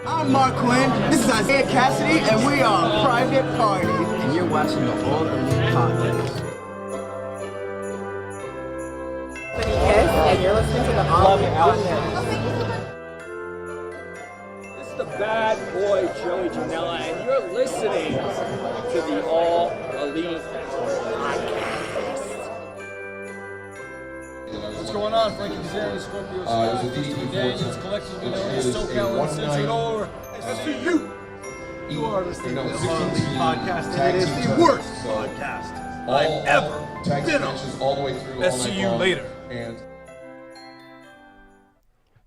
I'm Mark Quinn, this is Isaiah Cassidy, and we are Private Party. And you're watching the All Elite Podcast. And you're listening to the All Elite Podcast. This is the bad boy Joey Janela, and you're listening to the All Elite Podcast. What's going on, Frankie Kazarian, Scorpio Sky, Christopher Daniels, collectively known as SoCal and Central Over. SCU! You are listening to the All Elite Podcast, and it is the worst podcast I've ever been on. SCU later.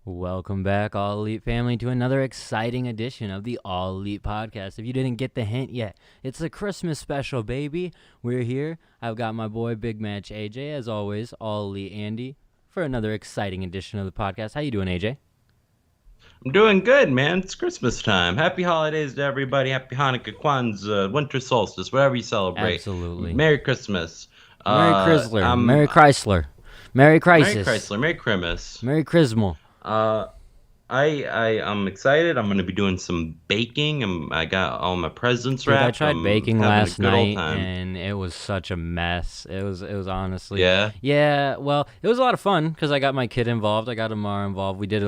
Welcome back, All Elite family, to another exciting edition of the All Elite Podcast. If you didn't get the hint yet, it's a Christmas special, baby. We're here. I've got my boy Big Match AJ, as always, All Elite Andy, for another exciting edition of the podcast. How you doing, AJ? I'm doing good, man. It's Christmas time. Happy holidays to everybody. Happy Hanukkah, Kwanzaa, winter solstice, whatever you celebrate. Absolutely. Merry Christmas. Merry Chrysler. Merry Chrysler. Merry Crisis. Merry Chrysler. Merry Christmas. Merry Christmas. I'm excited. I'm gonna be doing some baking. I got all my presents wrapped. I tried baking last night, and it was such a mess. It was honestly. Yeah. Well, it was a lot of fun because I got my kid involved. I got Amara involved. We did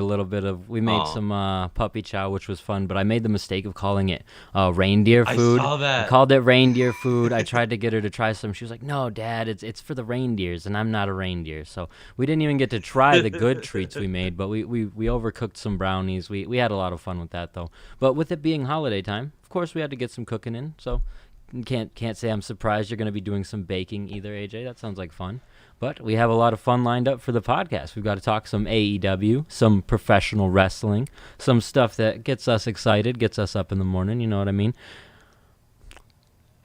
we made some puppy chow, which was fun. But I made the mistake of calling it reindeer food. I saw that. I called it reindeer food. I tried to get her to try some. She was like, "No, Dad, it's for the reindeers, and I'm not a reindeer." So we didn't even get to try the good treats we made. But we overcooked some brownies. We had a lot of fun with that though. But with it being holiday time, of course we had to get some cooking in. So can't say I'm surprised you're going to be doing some baking either, AJ. That sounds like fun. But we have a lot of fun lined up for the podcast. We've got to talk some AEW, some professional wrestling, some stuff that gets us excited, gets us up in the morning, you know what I mean?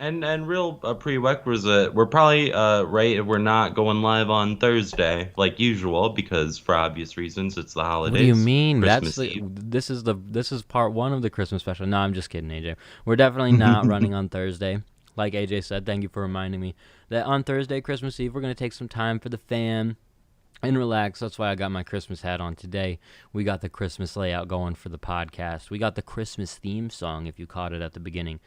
And real prerequisite, we're probably right. We're not going live on Thursday like usual because for obvious reasons it's the holidays. What do you mean? Christmas Eve. This is part one of the Christmas special. No, I'm just kidding, AJ. We're definitely not running on Thursday. Like AJ said, thank you for reminding me that on Thursday, Christmas Eve, we're gonna take some time for the fam and relax. That's why I got my Christmas hat on today. We got the Christmas layout going for the podcast. We got the Christmas theme song, if you caught it at the beginning.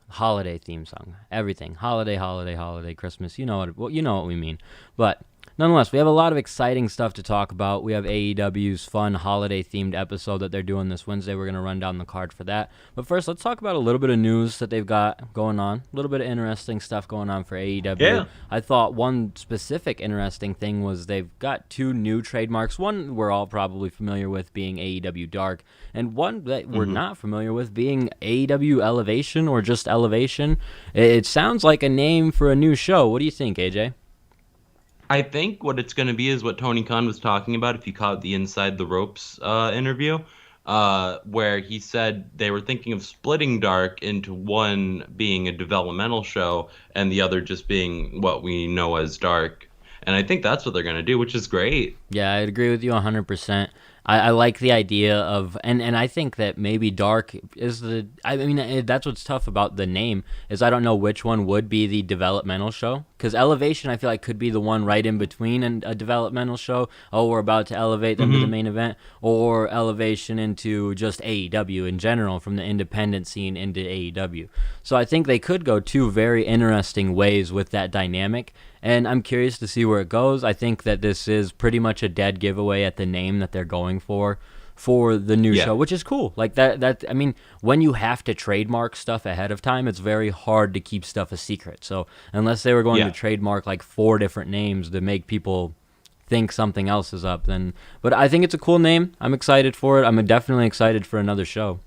Holiday theme song, everything, holiday, Christmas, you know what we mean. But nonetheless, we have a lot of exciting stuff to talk about. We have AEW's fun holiday themed episode that they're doing this Wednesday. We're going to run down the card for that. But first, let's talk about a little bit of news that they've got going on, a little bit of interesting stuff going on for AEW. Yeah. I thought one specific interesting thing was they've got two new trademarks. One we're all probably familiar with being AEW Dark, and one that we're not familiar with being AEW Elevation or just Elevation. It sounds like a name for a new show. What do you think, AJ? I think what it's going to be is what Tony Khan was talking about, if you caught the Inside the Ropes interview, where he said they were thinking of splitting Dark into one being a developmental show and the other just being what we know as Dark. And I think that's what they're going to do, which is great. Yeah, I agree with you 100%. I like the idea of, and I think that maybe Dark is that's what's tough about the name, is I don't know which one would be the developmental show, because Elevation I feel like could be the one right in between and a developmental show, we're about to elevate them to the main event, or Elevation into just AEW in general, from the independent scene into AEW. So I think they could go two very interesting ways with that dynamic, and I'm curious to see where it goes. I think that this is pretty much a dead giveaway at the name that they're going for the new show, which is cool. Like that I mean, when you have to trademark stuff ahead of time, it's very hard to keep stuff a secret. So unless they were going to trademark like 4 different names to make people think something else is up, then. But I think it's a cool name. I'm excited for it. I'm definitely excited for another show.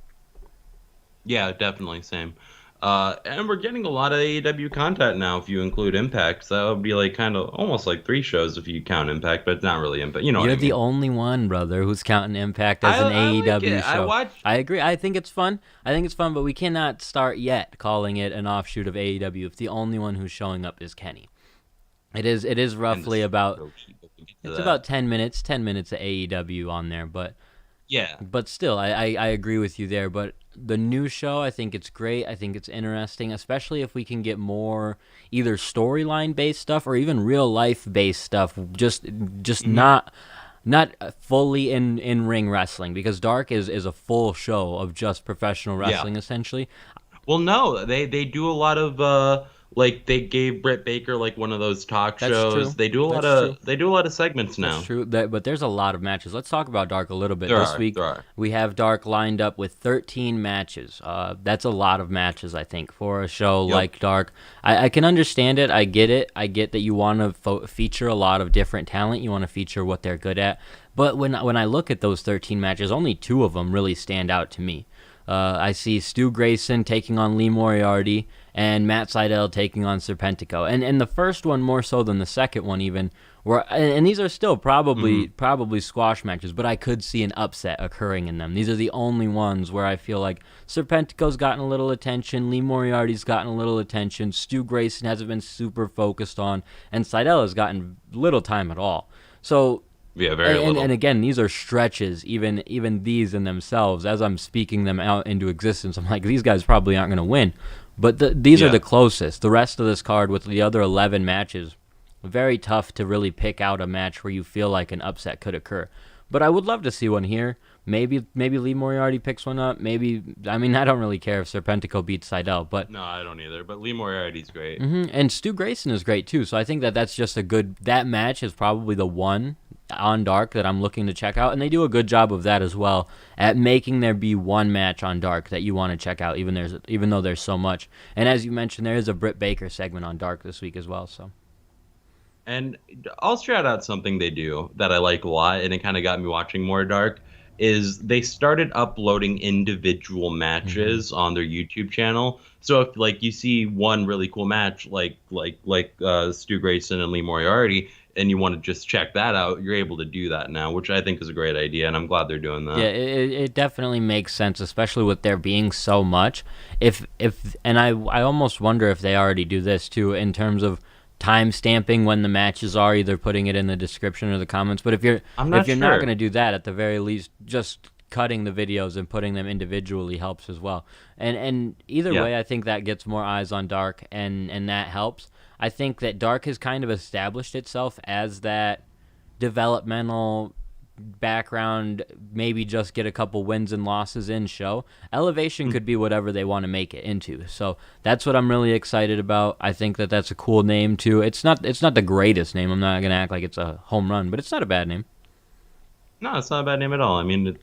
Yeah, definitely, same. And we're getting a lot of AEW content now if you include Impact. So that would be like kind of almost like 3 shows if you count Impact, but it's not really Impact. You know You're what I mean? the only one, brother, who's counting Impact as an AEW show. I agree. I think it's fun. But we cannot start yet calling it an offshoot of AEW if the only one who's showing up is Kenny. It is roughly about 10 minutes of AEW on there, but yeah. But still, I agree with you there. But the new show, I think it's great. I think it's interesting, especially if we can get more either storyline based stuff or even real life based stuff. Just not not fully in ring wrestling, because Dark is a full show of just professional wrestling essentially. Well, no, they do a lot of like they gave Britt Baker like one of those talk That's shows. true. They do a lot That's of true. they do a lot of segments now. That's true, but there's a lot of matches. Let's talk about Dark a little bit. There This are, week there are. we have Dark lined up with 13 matches. That's a lot of matches, I think, for a show like Dark. I can understand it. I get it. I get that you want to feature a lot of different talent. You want to feature what they're good at. But when I look at those 13 matches, only 2 of them really stand out to me. I see Stu Grayson taking on Lee Moriarty and Matt Sydal taking on Serpentico. And the first one more so than the second one even. And these are still probably squash matches, but I could see an upset occurring in them. These are the only ones where I feel like Serpentico's gotten a little attention, Lee Moriarty's gotten a little attention, Stu Grayson hasn't been super focused on, and Sydal has gotten little time at all. So... Yeah, very little. And again, these are stretches, even these in themselves. As I'm speaking them out into existence, I'm like, these guys probably aren't going to win. But these are the closest. The rest of this card with the other 11 matches, very tough to really pick out a match where you feel like an upset could occur. But I would love to see one here. Maybe Lee Moriarty picks one up. I don't really care if Serpentico beats Sydal, but... No, I don't either. But Lee Moriarty's great. And Stu Grayson is great, too. So I think that's just a good... That match is probably the one on Dark that I'm looking to check out, and they do a good job of that as well, at making there be one match on Dark that you want to check out, even though there's so much. And as you mentioned, there is a Britt Baker segment on Dark this week as well. So, and I'll shout out something they do that I like a lot, and it kind of got me watching more Dark, is they started uploading individual matches on their YouTube channel. So if like you see one really cool match like Stu Grayson and Lee Moriarty, and you want to just check that out, you're able to do that now, which I think is a great idea, and I'm glad they're doing that. Yeah, it definitely makes sense, especially with there being so much. And I almost wonder if they already do this too, in terms of time stamping when the matches are, either putting it in the description or the comments. But if you're not going to do that, at the very least, just cutting the videos and putting them individually helps as well. And either way, I think that gets more eyes on Dark, and that helps. I think that Dark has kind of established itself as that developmental background, maybe just get a couple wins and losses in show. Elevation could be whatever they want to make it into. So that's what I'm really excited about. I think that that's a cool name too. It's not the greatest name. I'm not going to act like it's a home run, but it's not a bad name. No, it's not a bad name at all. I mean,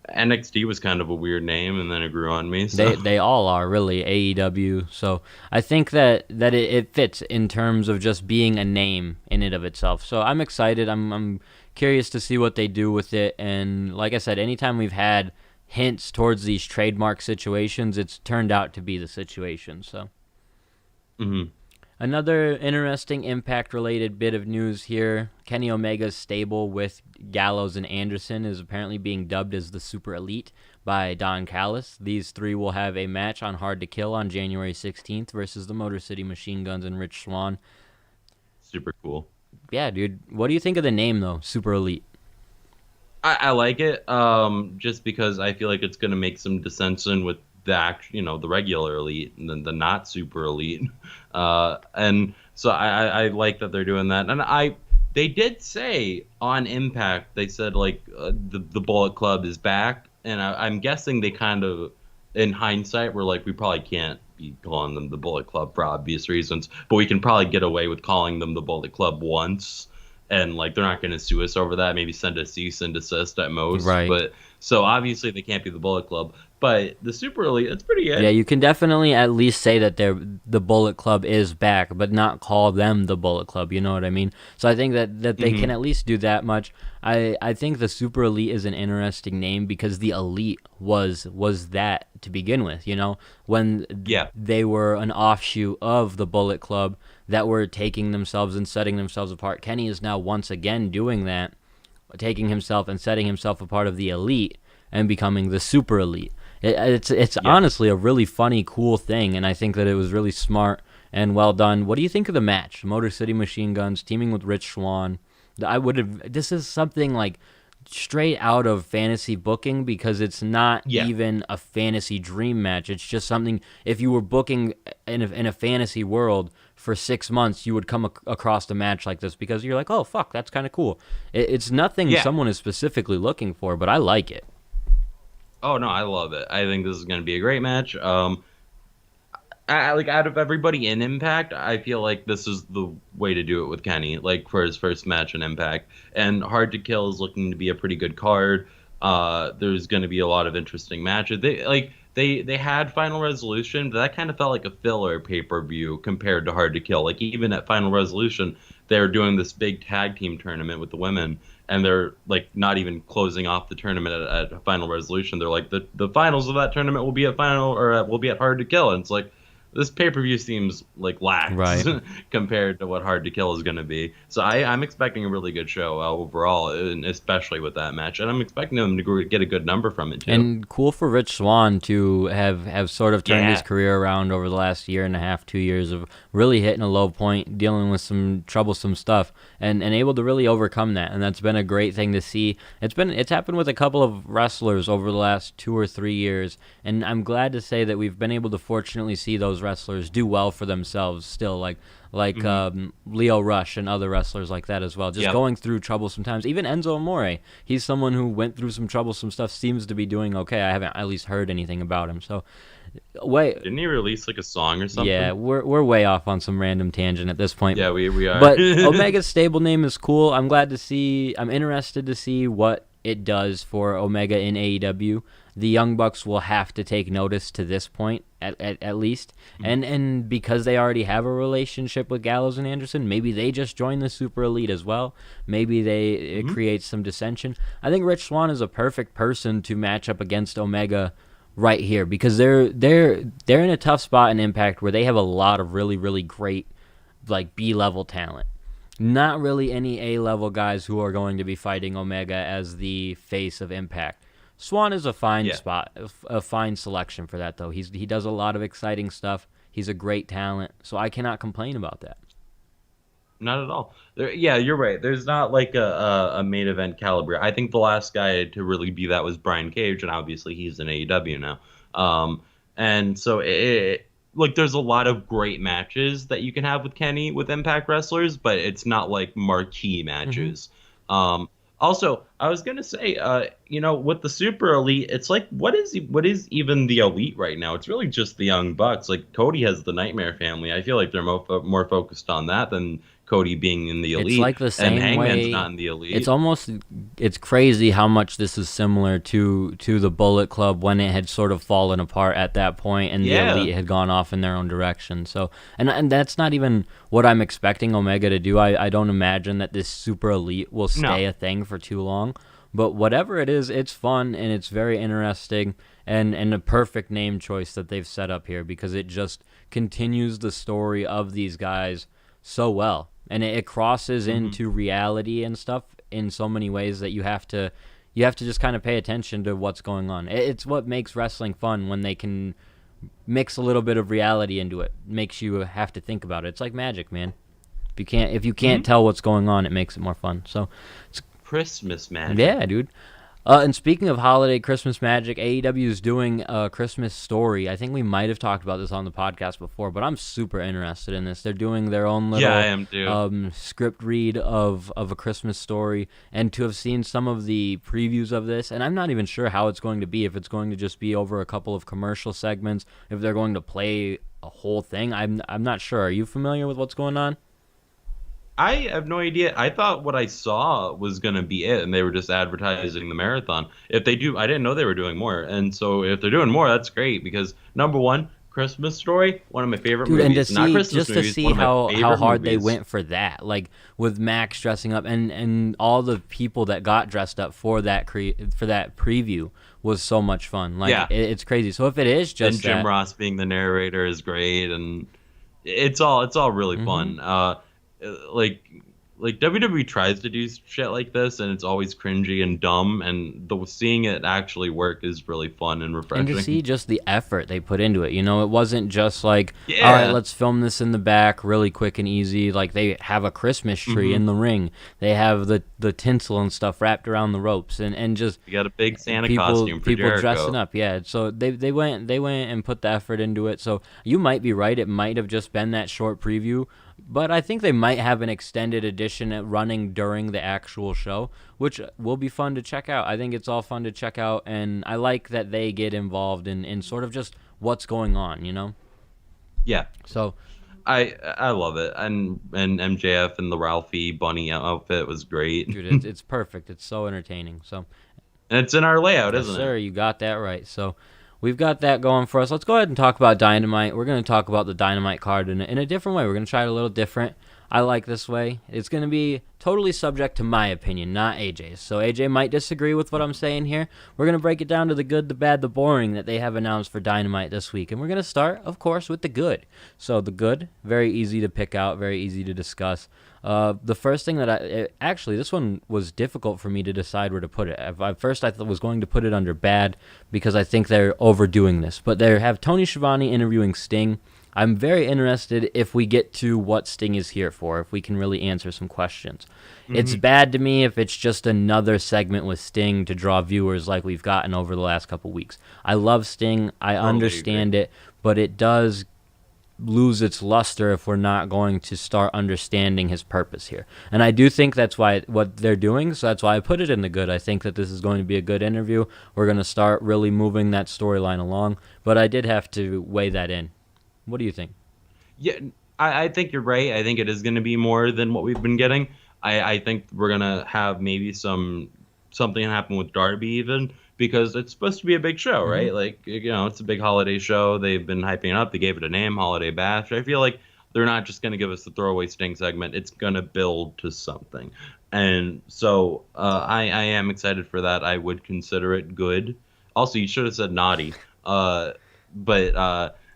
NXT was kind of a weird name, and then it grew on me. So. They all are, really, AEW. So I think that it fits in terms of just being a name in and of itself. So I'm excited. I'm curious to see what they do with it. And like I said, anytime we've had hints towards these trademark situations, it's turned out to be the situation. So. Mm-hmm. Another interesting Impact-related bit of news here. Kenny Omega's stable with Gallows and Anderson is apparently being dubbed as the Super Elite by Don Callis. These 3 will have a match on Hard to Kill on January 16th versus the Motor City Machine Guns and Rich Swann. Super cool. Yeah, dude. What do you think of the name, though, Super Elite? I like it, just because I feel like it's going to make some dissension with the regular elite and the not super elite, and so I like that they're doing that. And they did say on Impact, they said like the Bullet Club is back, and I'm guessing they kind of, in hindsight, were like, we probably can't be calling them the Bullet Club for obvious reasons, but we can probably get away with calling them the Bullet Club once, and like they're not going to sue us over that. Maybe send a cease and desist at most, right? But so obviously they can't be the Bullet Club. But the Super Elite, it's pretty good. Yeah, you can definitely at least say that the Bullet Club is back, but not call them the Bullet Club, you know what I mean? So I think that they can at least do that much. I think the Super Elite is an interesting name because the Elite was that to begin with, you know? When they were an offshoot of the Bullet Club that were taking themselves and setting themselves apart. Kenny is now once again doing that, taking himself and setting himself apart of the Elite and becoming the Super Elite. It's honestly a really funny, cool thing, and I think that it was really smart and well done. What do you think of the match? Motor City Machine Guns teaming with Rich Swann. This is something like straight out of fantasy booking because it's not Yeah. even a fantasy dream match. It's just something, if you were booking in a fantasy world for 6 months, you would come across a match like this because you're like, oh, fuck, that's kind of cool. It's nothing Yeah. someone is specifically looking for, but I like it. Oh no, I love it. I think this is going to be a great match. Like out of everybody in Impact, I feel like this is the way to do it with Kenny, like for his first match in Impact. And Hard to Kill is looking to be a pretty good card. There's going to be a lot of interesting matches. They had Final Resolution, but that kind of felt like a filler pay-per-view compared to Hard to Kill. Like even at Final Resolution, they're doing this big tag team tournament with the women, and they're like not even closing off the tournament at Final Resolution. They're like the finals of that tournament will be at will be at Hard to Kill, and it's like this pay-per-view seems like lax Right. compared to what Hard to Kill is going to be. So I'm expecting a really good show overall, and especially with that match. And I'm expecting them to get a good number from it, too. And cool for Rich Swann to have sort of turned his Yeah. career around over the last year and a half, 2 years of really hitting a low point, dealing with some troublesome stuff, and able to really overcome that. And that's been a great thing to see. It's happened with a couple of wrestlers over the last 2 or 3 years, and I'm glad to say that we've been able to fortunately see those wrestlers do well for themselves still, like Leo Rush and other wrestlers like that as well, just Yep. going through troublesome times. Even Enzo Amore, he's someone who went through some troublesome stuff, seems to be doing okay. I haven't at least heard anything about him. So Didn't he release like a song or something? yeah, we're way off on some random tangent at this point. Yeah, we are. But Omega's stable name is cool. I'm interested to see what it does for Omega in AEW. The Young Bucks will have to take notice to this point, at least. And because they already have a relationship with Gallows and Anderson, maybe they just join the Super Elite as well. Maybe it creates some dissension. I think Rich Swann is a perfect person to match up against Omega right here because they're in a tough spot in Impact where they have a lot of really, really great like B-level talent. Not really any A-level guys who are going to be fighting Omega as the face of Impact. Swan is a fine spot, a fine selection for that, though. He does a lot of exciting stuff. He's a great talent, so I cannot complain about that. Not at all. Yeah, you're right. There's not like a main event caliber. I think the last guy to really be that was Brian Cage, and obviously he's in AEW now. And so like there's a lot of great matches that you can have with Kenny with Impact wrestlers, but it's not like marquee matches. Also, I was gonna say, with the Super Elite, it's like what is even the Elite right now? It's really just the Young Bucks. Like Cody has the Nightmare Family. I feel like they're more focused on that than Cody being in the Elite. It's like the same and Hangman's way. not in the Elite. It's crazy how much this is similar to the Bullet Club when it had sort of fallen apart at that point and the Elite had gone off in their own direction. So and that's not even what I'm expecting Omega to do. I don't imagine that this Super Elite will stay a thing for too long. But whatever it is, it's fun and it's very interesting and a perfect name choice that they've set up here because it just continues the story of these guys so well. And it crosses into reality and stuff in so many ways that you have to just kind of pay attention to what's going on. It's what makes wrestling fun when they can mix a little bit of reality into it. Makes you have to think about it. It's like magic, man. If you can't tell what's going on, it makes it more fun. So it's Christmas magic. yeah, dude. And speaking of holiday Christmas magic, AEW is doing a Christmas story. I think we might have talked about this on the podcast before, but I'm super interested in this. They're doing their own little I am too. Script read of a Christmas story, and to have seen some of the previews of this, and I'm not even sure how it's going to be, if it's going to just be over a couple of commercial segments, if they're going to play a whole thing. I'm not sure. Are you familiar with what's going on? I have no idea. I thought what I saw was going to be it, and they were just advertising the marathon. If they do, I didn't know they were doing more. And so if they're doing more, that's great because, number one, Christmas Story, one of my favorite Dude, movies. and Not to Christmas see movies, one of my how favorite hard movies. they went for that, like with Max dressing up and all the people that got dressed up for that preview was so much fun. Like it's crazy. So if it is just and Jim Ross being the narrator is great, and it's all really fun. Like WWE tries to do shit like this, and it's always cringy and dumb. And seeing it actually work is really fun and refreshing. And to see just the effort they put into it, it wasn't just like, all right, let's film this in the back really quick and easy. Like they have a Christmas tree in the ring. They have the the tinsel and stuff wrapped around the ropes, and just You got a big Santa people costume for people Jericho. dressing up. Yeah, so they went and put the effort into it. So you might be right. It might have just been that short preview, but I think they might have an extended edition running during the actual show, which will be fun to check out. I think it's all fun to check out, and I like that they get involved in sort of just what's going on, you know? Yeah. So I love it, and MJF and the Ralphie bunny outfit was great. dude, it's perfect. It's so entertaining. So And it's in our layout, yes, isn't sir, it? you got that right. So we've got that going for us. Let's go ahead and talk about Dynamite. We're going to talk about the Dynamite card in a different way. We're going to try it a little different. I like this way. It's going to be totally subject to my opinion, not AJ's. So AJ might disagree with what I'm saying here. We're going to break it down to the good, the bad, the boring that they have announced for Dynamite this week. And we're going to start, of course, with the good. So the good, very easy to pick out, very easy to discuss. The first thing that actually, this one was difficult for me to decide where to put it. At first, I was going to put it under bad because I think they're overdoing this. But they have Tony Schiavone interviewing Sting. I'm very interested if we get to what Sting is here for, if we can really answer some questions. Mm-hmm. It's bad to me if it's just another segment with Sting to draw viewers like we've gotten over the last couple weeks. I love Sting. I understand it, but it does lose its luster if we're not going to start understanding his purpose here. And I do think that's what they're doing, so that's why I put it in the good. I think that this is going to be a good interview. We're going to start really moving that storyline along, but I did have to weigh that in. What do you think? Yeah, I think you're right. I think it is going to be more than what we've been getting. I think we're going to have maybe something happen with Darby even, because it's supposed to be a big show, right? Mm-hmm. Like, it's a big holiday show. They've been hyping it up. They gave it a name, Holiday Bash. I feel like they're not just going to give us the throwaway Sting segment. It's going to build to something. And so I am excited for that. I would consider it good. Also, you should have said naughty. No,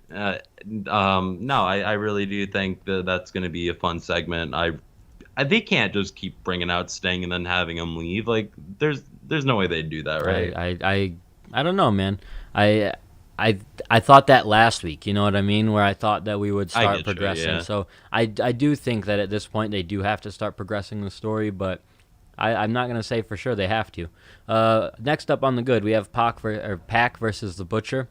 I really do think that's going to be a fun segment. They can't just keep bringing out Sting and then having him leave. Like, there's no way they'd do that, right? I don't know, man. I thought that last week, you know what I mean? Where I thought that we would start progressing. Yeah. So I do think that at this point they do have to start progressing the story, but I'm not going to say for sure they have to. Next up on the good, we have Pac versus the Butcher.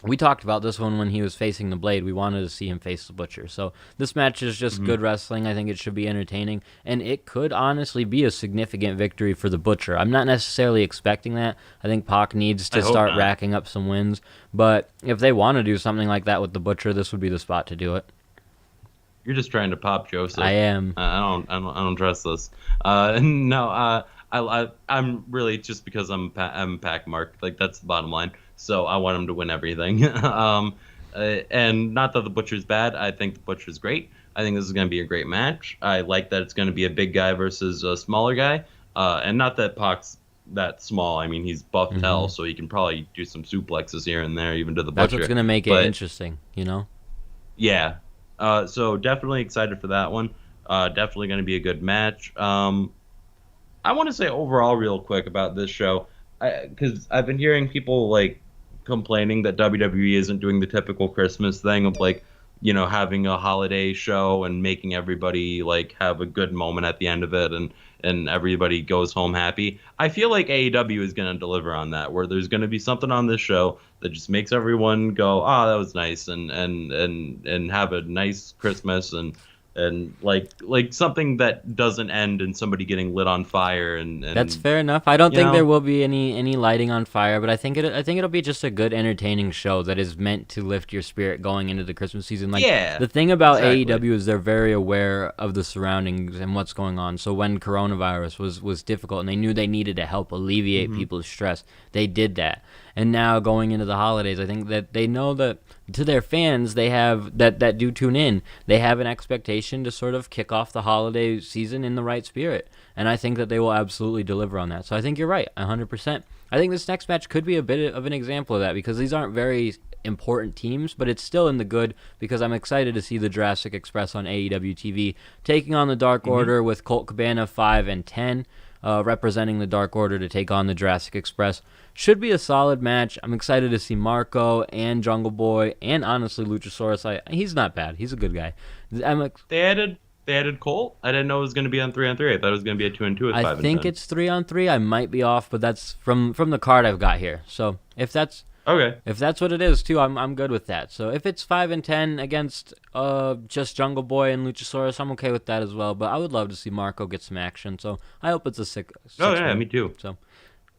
We talked about this one when he was facing the Blade. We wanted to see him face the Butcher. So this match is just good wrestling. I think it should be entertaining. And it could honestly be a significant victory for the Butcher. I'm not necessarily expecting that. I think Pac needs to start racking up some wins. But if they want to do something like that with the Butcher, this would be the spot to do it. You're just trying to pop Joseph. I am. I don't trust this. No. I'm really just because I'm Pac Mark. Like, that's the bottom line. So I want him to win everything. And not that the Butcher's bad. I think the Butcher's great. I think this is going to be a great match. I like that it's going to be a big guy versus a smaller guy. And not that Pac's that small. I mean, he's buffed hell, so he can probably do some suplexes here and there, even to the Butcher. That's what's going to make it interesting, you know? Yeah. So definitely excited for that one. Definitely going to be a good match. I want to say overall real quick about this show, because I've been hearing people like complaining that WWE isn't doing the typical Christmas thing of like, having a holiday show and making everybody like have a good moment at the end of it and everybody goes home happy. I feel like AEW is going to deliver on that, where there's going to be something on this show that just makes everyone go, oh, that was nice, and have a nice Christmas and like something that doesn't end in somebody getting lit on fire and that's fair enough. I don't think there will be any lighting on fire, but I think it'll be just a good entertaining show that is meant to lift your spirit going into the Christmas season. Like, the thing about AEW is they're very aware of the surroundings and what's going on. So when coronavirus was difficult and they knew they needed to help alleviate people's stress, they did that. And now going into the holidays, I think that they know that to their fans, they have that do tune in. They have an expectation to sort of kick off the holiday season in the right spirit. And I think that they will absolutely deliver on that. So I think you're right, 100%. I think this next match could be a bit of an example of that, because these aren't very important teams, but it's still in the good, because I'm excited to see the Jurassic Express on AEW TV taking on the Dark Order with Colt Cabana 5 and 10. Representing the Dark Order to take on the Jurassic Express. Should be a solid match. I'm excited to see Marco and Jungle Boy and honestly Luchasaurus. He's not bad. He's a good guy. They added they added Colt? I didn't know it was going to be on 3-on-3. I thought it was going to be a 2-on-2 with 5 I and think 10. it's 3-on-3. I might be off, but that's from the card I've got here. So if that's Okay. what it is too, I'm good with that. So if it's 5 and 10 against just Jungle Boy and Luchasaurus, I'm okay with that as well. But I would love to see Marco get some action. So I hope it's a six. Oh, yeah, win. me too. So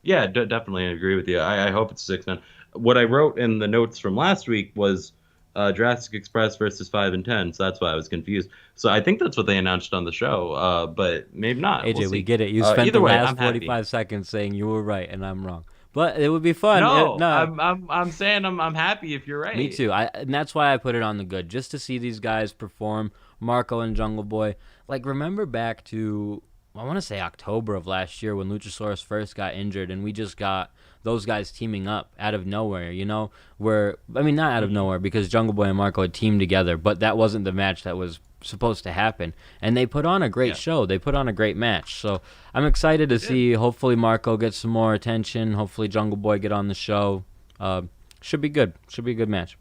Yeah, definitely agree with you. I hope it's 6-man. What I wrote in the notes from last week was Jurassic Express versus 5 and 10, so that's why I was confused. So I think that's what they announced on the show, but maybe not. AJ, We'll we see. get it. You spent Either the way, last I'm happy. 45 seconds saying you were right and I'm wrong. But it would be fun. No, No. I'm saying I'm happy if you're right. Me too. And that's why I put it on the good, just to see these guys perform. Marco and Jungle Boy. Like, remember back to, I want to say October of last year when Luchasaurus first got injured, and we just got those guys teaming up out of nowhere, not out of nowhere, because Jungle Boy and Marco had teamed together, but that wasn't the match that was supposed to happen. And they put on a great show. They put on a great match. So I'm excited to see, hopefully Marco gets some more attention. Hopefully Jungle Boy get on the show. Should be good. Should be a good match.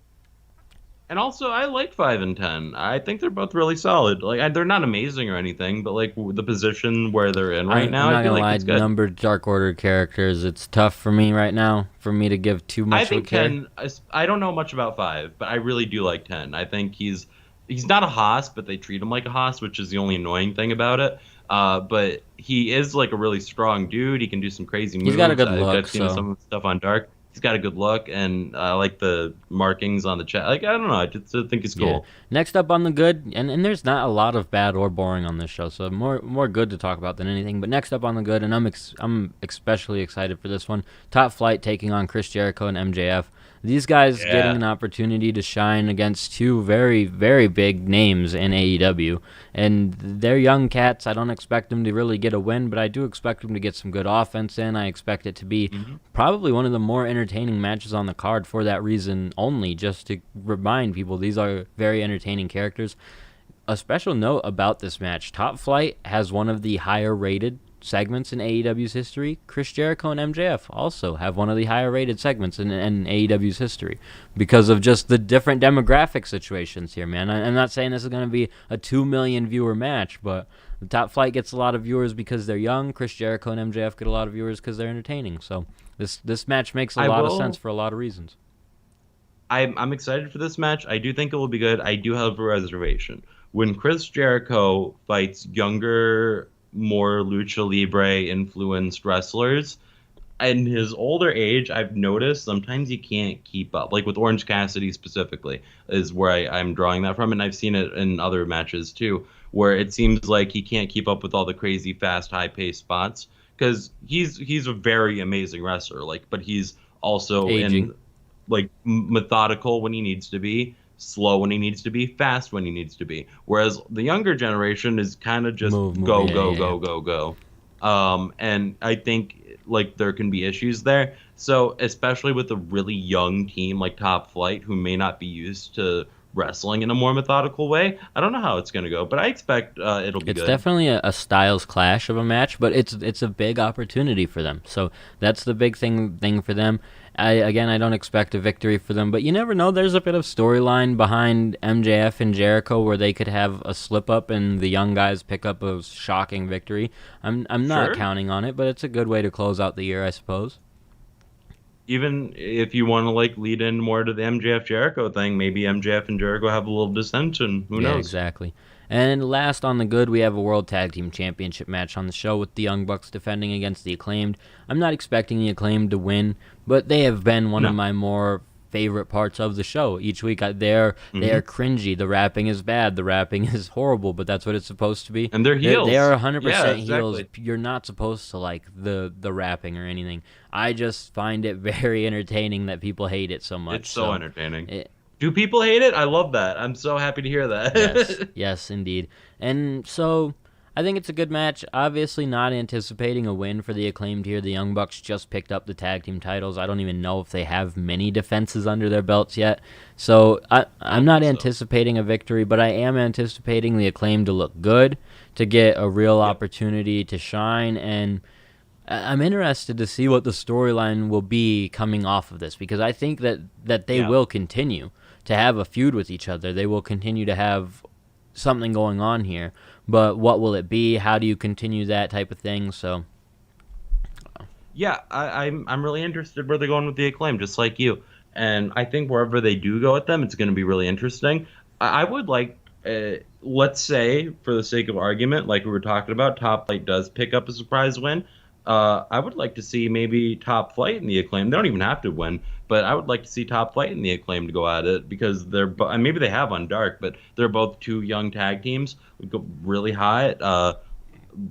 And also, I like 5 and 10. I think they're both really solid. Like, they're not amazing or anything, but like the position where they're in right now, I'm not I feel gonna like lie, it's good. numbered Dark Order characters, it's tough for me right now for me to give too much I think of a care. 10. I don't know much about 5, but I really do like 10. I think he's not a Haas, but they treat him like a Haas, which is the only annoying thing about it. But he is like a really strong dude. He can do some crazy moves. He's got a good look, I've seen so. some of the stuff on Dark. He's got a good look, and I like the markings on the chest. Like, I don't know. I just think he's cool. Yeah. Next up on the good, and there's not a lot of bad or boring on this show, so more good to talk about than anything. But next up on the good, and I'm especially excited for this one. Top Flight taking on Chris Jericho and MJF. These guys getting an opportunity to shine against two very, very big names in AEW. And they're young cats. I don't expect them to really get a win, but I do expect them to get some good offense in. I expect it to be probably one of the more entertaining matches on the card for that reason only, just to remind people these are very entertaining characters. A special note about this match, Top Flight has one of the higher rated segments in AEW's history. Chris Jericho and MJF also have one of the higher rated segments in AEW's history because of just the different demographic situations here, man. I'm not saying this is going to be a 2 million viewer match, but the Top Flight gets a lot of viewers because they're young. Chris Jericho and MJF get a lot of viewers because they're entertaining. So this match makes a lot of sense for a lot of reasons. I'm excited for this match. I do think it will be good. I do have a reservation. When Chris Jericho fights younger, more lucha libre influenced wrestlers, in his older age, I've noticed sometimes he can't keep up. Like with Orange Cassidy specifically is where I'm drawing that from, and I've seen it in other matches too, where it seems like he can't keep up with all the crazy fast, high-paced spots because he's a very amazing wrestler. Like, but he's also aging. Methodical when he needs to be, slow when he needs to be, fast when he needs to be. Whereas the younger generation is kind of just go. And I think like there can be issues there. So especially with a really young team like Top Flight, who may not be used to wrestling in a more methodical way, I don't know how it's going to go, but I expect it'll be good. It's definitely a styles clash of a match, but it's a big opportunity for them. So that's the big thing for them. I don't expect a victory for them, but you never know. There's a bit of storyline behind MJF and Jericho where they could have a slip up and the young guys pick up a shocking victory. I'm not counting on it, but it's a good way to close out the year, I suppose. Even if you want to like lead in more to the MJF Jericho thing, maybe MJF and Jericho have a little dissension. Who knows? Yeah, exactly. And last on the good, we have a World Tag Team Championship match on the show with the Young Bucks defending against the Acclaimed. I'm not expecting the Acclaimed to win, but they have been one of my more favorite parts of the show. Each week they are cringy. The rapping is bad. The rapping is horrible, but that's what it's supposed to be. And they're heels. They are 100% heels. Exactly. You're not supposed to like the rapping or anything. I just find it very entertaining that people hate it so much. It's so entertaining. Do people hate it? I love that. I'm so happy to hear that. Yes, indeed. And so I think it's a good match. Obviously not anticipating a win for the Acclaimed here. The Young Bucks just picked up the tag team titles. I don't even know if they have many defenses under their belts yet. So I'm not anticipating a victory, but I am anticipating the Acclaimed to look good, to get a real opportunity to shine, and I'm interested to see what the storyline will be coming off of this, because I think that they will continue to have a feud with each other. They will continue to have something going on here. but what will it be? How do you continue that type of thing? So Yeah, I'm really interested where they're going with the Acclaim, just like you. And I think wherever they do go with them, it's going to be really interesting. I would like, let's say, for the sake of argument, like we were talking about, Top Flight does pick up a surprise win. I would like to see maybe Top Flight and the Acclaim. They don't even have to win, but I would like to see Top Flight and the Acclaim to go at it because and maybe they have on Dark, but they're both two young tag teams. We go really high.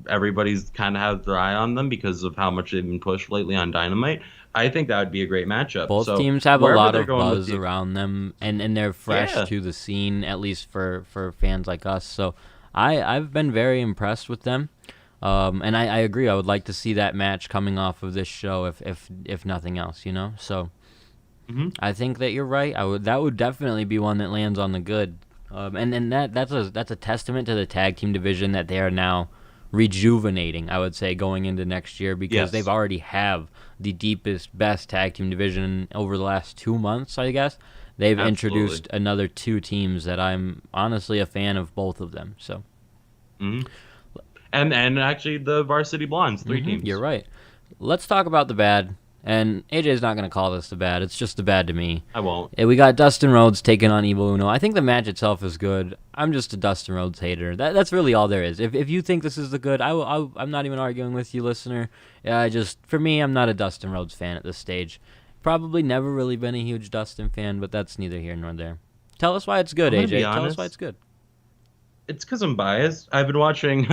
Everybody's kind of has their eye on them because of how much they've been pushed lately on Dynamite. I think that would be a great matchup. both So teams have a wherever lot they're of going with buzz the- around them, and they're fresh Yeah. to the scene, at least for fans like us. So I've been very impressed with them. And I agree. I would like to see that match coming off of this show, if nothing else, you know. So I think that you're right. That would definitely be one that lands on the good. And that's a testament to the tag team division that they are now rejuvenating, I would say, going into next year, because Yes. they've already have the deepest, best tag team division over the last 2 months, I guess. They've Absolutely. introduced another two teams that I'm honestly a fan of, both of them. So And actually the Varsity Blondes, 3 teams. you're right. Let's talk about the bad. And AJ's not going to call this the bad. It's just the bad to me. I won't. We got Dustin Rhodes taking on Evil Uno. I think the match itself is good. I'm just a Dustin Rhodes hater. That's really all there is. If you think this is the good, I'm not even arguing with you, listener. For me, I'm not a Dustin Rhodes fan at this stage. Probably never really been a huge Dustin fan, but that's neither here nor there. Tell us why it's good, I'm gonna AJ. be Tell us honest. why it's good. It's because I'm biased. I've been watching,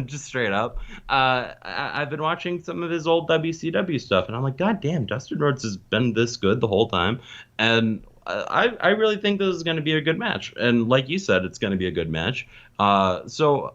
just straight up, I've been watching some of his old WCW stuff, and I'm like, God damn, Dustin Rhodes has been this good the whole time. And I really think this is going to be a good match. And like you said, it's going to be a good match. So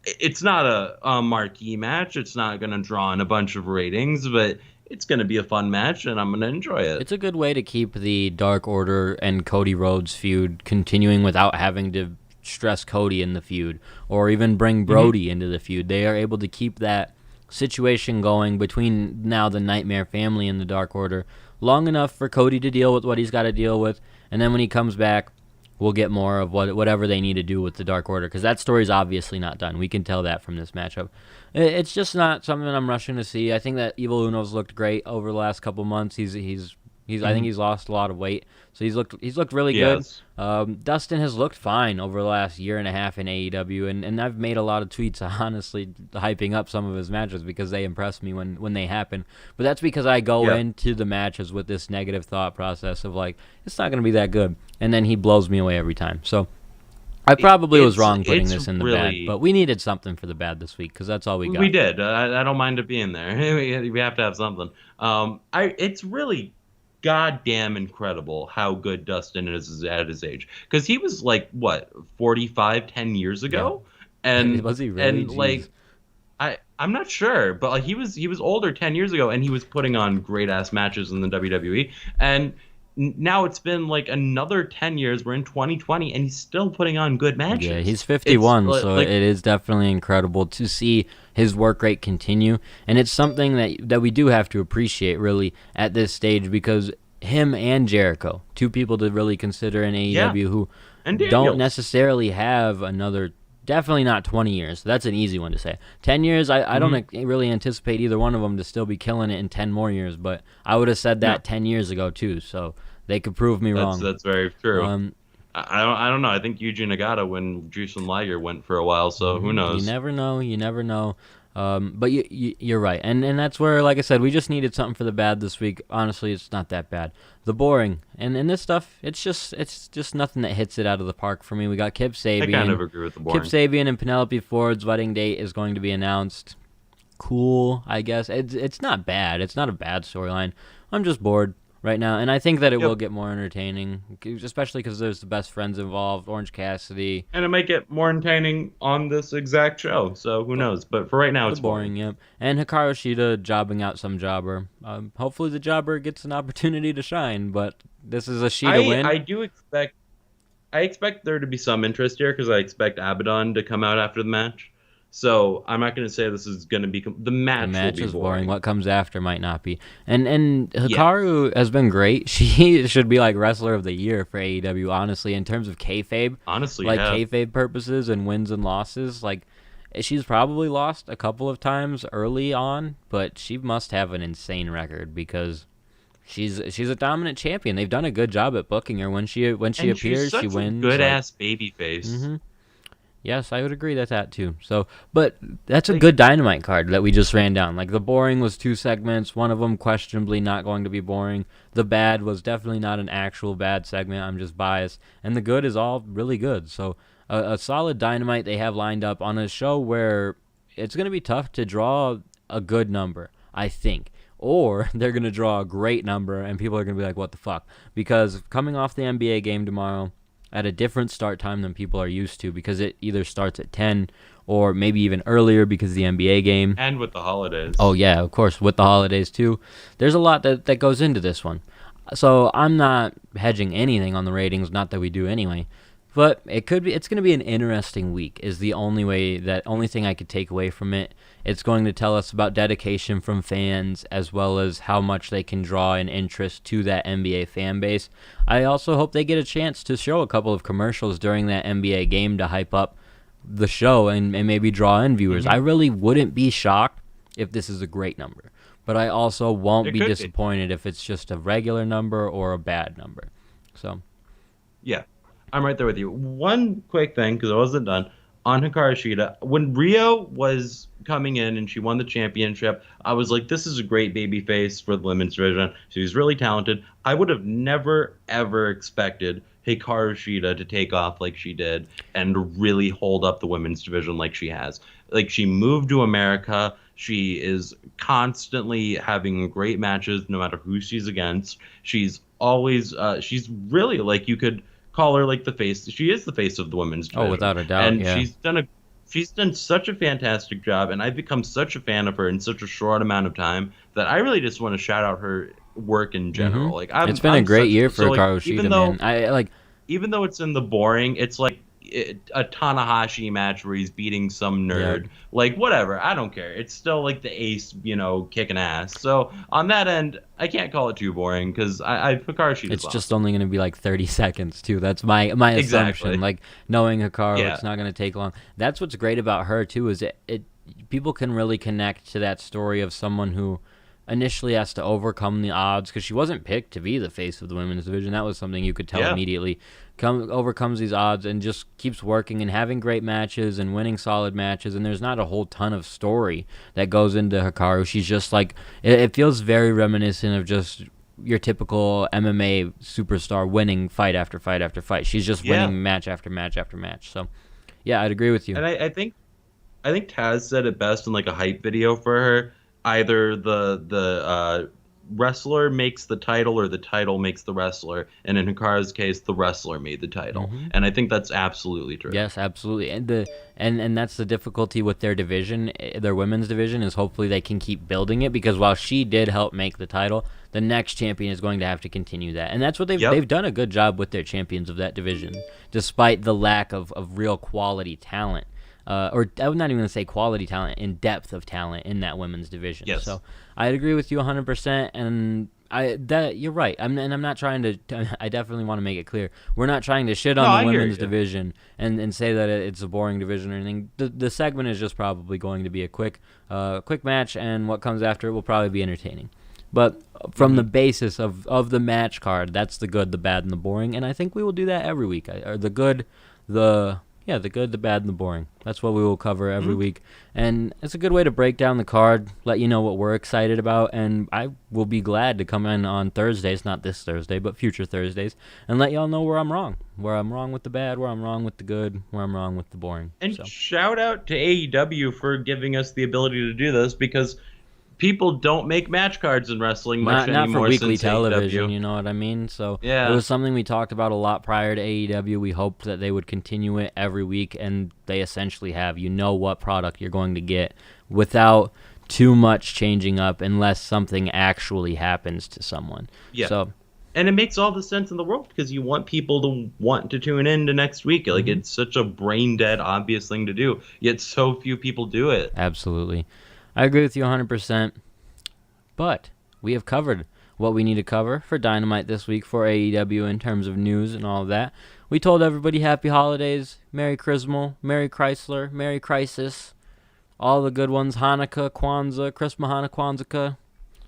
it's not a marquee match. It's not going to draw in a bunch of ratings, but it's going to be a fun match, and I'm going to enjoy it. It's a good way to keep the Dark Order and Cody Rhodes feud continuing without having to stress Cody in the feud or even bring Brody into the feud. They are able to keep that situation going between now the Nightmare family and the Dark Order long enough for Cody to deal with what he's got to deal with, and then when he comes back, we'll get more of whatever they need to do with the Dark Order, because that story's obviously not done. We can tell that from this matchup. It's just not something I'm rushing to see. I think that Evil Uno's looked great over the last couple months. I think he's lost a lot of weight, so he's looked really good. Yes. Dustin has looked fine over the last year and a half in AEW, and I've made a lot of tweets, honestly, hyping up some of his matches because they impress me when they happen. But that's because I go into the matches with this negative thought process of like, it's not going to be that good, and then he blows me away every time. So I probably was wrong putting it's this in the really- bad, but we needed something for the bad this week because that's all we got. We did. I don't mind it being there. We have to have something. It's really goddamn incredible how good Dustin is at his age, because he was like what 45 10 years ago, and Was he really? and like I'm not sure, but like he was older 10 years ago, and he was putting on great ass matches in the WWE, and now it's been like another 10 years. We're in 2020, and he's still putting on good matches. Yeah, he's 51, It's, so like, it is definitely incredible to see his work rate continue. And it's something that we do have to appreciate, really, at this stage, because him and Jericho, two people to really consider in AEW who And don't Daniels. necessarily have another, definitely not 20 years. That's an easy one to say. 10 years, I don't really anticipate either one of them to still be killing it in 10 more years, but I would have said that 10 years ago, too, so they could prove me wrong. That's very true. Um, I don't know. I think Yuji Nagata when Jushin Liger went for a while, so who knows? You never know. But you're right, and that's where, like I said, we just needed something for the bad this week. Honestly, it's not that bad. The boring and this stuff, it's just nothing that hits it out of the park for me. We got Kip Sabian. I kind of agree with the boring. Kip Sabian and Penelope Ford's wedding date is going to be announced. Cool, I guess. It's not bad. It's not a bad storyline. I'm just bored right now, and I think that it will get more entertaining, especially because there's the best friends involved, Orange Cassidy. And it might get more entertaining on this exact show, so who knows? But for right now, it's boring. Yep. And Hikaru Shida jobbing out some jobber. Hopefully the jobber gets an opportunity to shine, but this is a Shida win. I expect there to be some interest here because I expect Abaddon to come out after the match. So I'm not going to say this is going to be the match. The match will be is boring. boring. What comes after might not be. And Hikaru has been great. She should be like wrestler of the year for AEW. Honestly, in terms of kayfabe, kayfabe purposes and wins and losses, like she's probably lost a couple of times early on, but she must have an insane record because she's a dominant champion. They've done a good job at booking her when she appears. She's such she wins. Good ass baby face. Mm-hmm. Yes, I would agree with that too. So, but that's a good Dynamite card that we just ran down. Like the boring was 2 segments, one of them questionably not going to be boring. The bad was definitely not an actual bad segment. I'm just biased, and the good is all really good. So, a solid Dynamite they have lined up on a show where it's going to be tough to draw a good number, I think. Or they're going to draw a great number, and people are going to be like, what the fuck? Because coming off the NBA game tomorrow, at a different start time than people are used to because it either starts at 10 or maybe even earlier because of the NBA game. And with the holidays. Oh, yeah, of course, with the holidays too. There's a lot that goes into this one. So I'm not hedging anything on the ratings, not that we do anyway. But it's going to be an interesting week is the only thing I could take away from it. It's going to tell us about dedication from fans as well as how much they can draw an interest to that NBA fan base. I also hope they get a chance to show a couple of commercials during that NBA game to hype up the show and maybe draw in viewers. Mm-hmm. I really wouldn't be shocked if this is a great number. But I also won't be disappointed if it's just a regular number or a bad number. So, yeah. I'm right there with you. One quick thing, because I wasn't done, on Hikaru Shida. When Rio was coming in and she won the championship, I was like, this is a great baby face for the women's division. She's really talented. I would have never, ever expected Hikaru Shida to take off like she did and really hold up the women's division like she has. Like, she moved to America. She is constantly having great matches no matter who she's against. She's always, she's really, like, you could call her like the face. She is the face of the women's division. Oh, without a doubt. And yeah. she's done such a fantastic job, and I've become such a fan of her in such a short amount of time that I really just want to shout out her work in general. Mm-hmm. Like, it's been a great year for Hikaru Shida, man. Even though it's in the boring, it's like a Tanahashi match where he's beating some nerd. Yeah. Like, whatever, I don't care. It's still like the ace, kicking ass. So on that end, I can't call it too boring because Hikaru Shida. It's just only going to be like 30 seconds too. That's my assumption. Like, knowing Hikaru, it's not going to take long. That's what's great about her too, is it people can really connect to that story of someone who initially has to overcome the odds because she wasn't picked to be the face of the women's division. That was something you could tell immediately. Overcomes these odds and just keeps working and having great matches and winning solid matches, and there's not a whole ton of story that goes into Hikaru. She's just like, it feels very reminiscent of just your typical MMA superstar winning fight after fight after fight. She's just winning match after match after match. So yeah, I'd agree with you. And I think Taz said it best in like a hype video for her. Either the wrestler makes the title or the title makes the wrestler, and in Hikaru's case, the wrestler made the title. Mm-hmm. And I think that's absolutely true. Yes, absolutely. And that's the difficulty with their division, their women's division, is hopefully they can keep building it, because while she did help make the title, the next champion is going to have to continue that. And that's what they've done a good job with their champions of that division, despite the lack of real quality talent. Or I would not even say quality talent, in depth of talent in that women's division. Yes. So I agree with you 100%, and you're right. I'm not trying to. I definitely want to make it clear. We're not trying to shit on the women's division and say that it's a boring division or anything. The segment is just probably going to be a quick match, and what comes after it will probably be entertaining. But from the basis of the match card, that's the good, the bad, and the boring, and I think we will do that every week. Or the good, the good, the bad, and the boring. That's what we will cover every week. And it's a good way to break down the card, let you know what we're excited about, and I will be glad to come in on Thursdays, not this Thursday, but future Thursdays, and let y'all know where I'm wrong. Where I'm wrong with the bad, where I'm wrong with the good, where I'm wrong with the boring. And shout out to AEW for giving us the ability to do this, because people don't make match cards in wrestling much anymore. Not for weekly since television, AEW. you know what I mean? So yeah. It was something we talked about a lot prior to AEW. We hoped that they would continue it every week, and they essentially have. You know what product you're going to get without too much changing up, unless something actually happens to someone. Yeah. So And it makes all the sense in the world because you want people to want to tune in to next week. Like, it's such a brain dead, obvious thing to do, yet so few people do it. Absolutely. I agree with you 100%. But we have covered what we need to cover for Dynamite this week for AEW in terms of news and all of that. We told everybody happy holidays, Merry Christmas, Merry Chrysler, Merry Crisis, all the good ones, Hanukkah, Kwanzaa, Christmas, Hanukkah, Kwanzaa.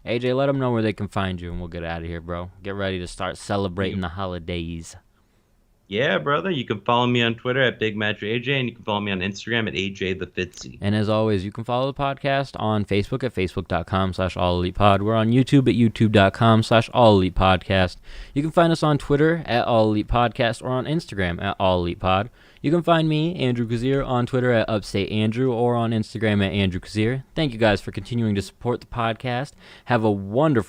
AJ, let them know where they can find you, and we'll get out of here, bro. Get ready to start celebrating the holidays. Yeah, brother. You can follow me on Twitter at BigMatchAJ, and you can follow me on Instagram at AJTheFitzy. And as always, you can follow the podcast on Facebook at Facebook.com/AllElitePod. We're on YouTube at YouTube.com/AllElitePodcast. You can find us on Twitter at AllElitePodcast or on Instagram at AllElitePod. You can find me, Andrew Kazir, on Twitter at UpstateAndrew or on Instagram at Andrew Kazir. Thank you guys for continuing to support the podcast. Have a wonderful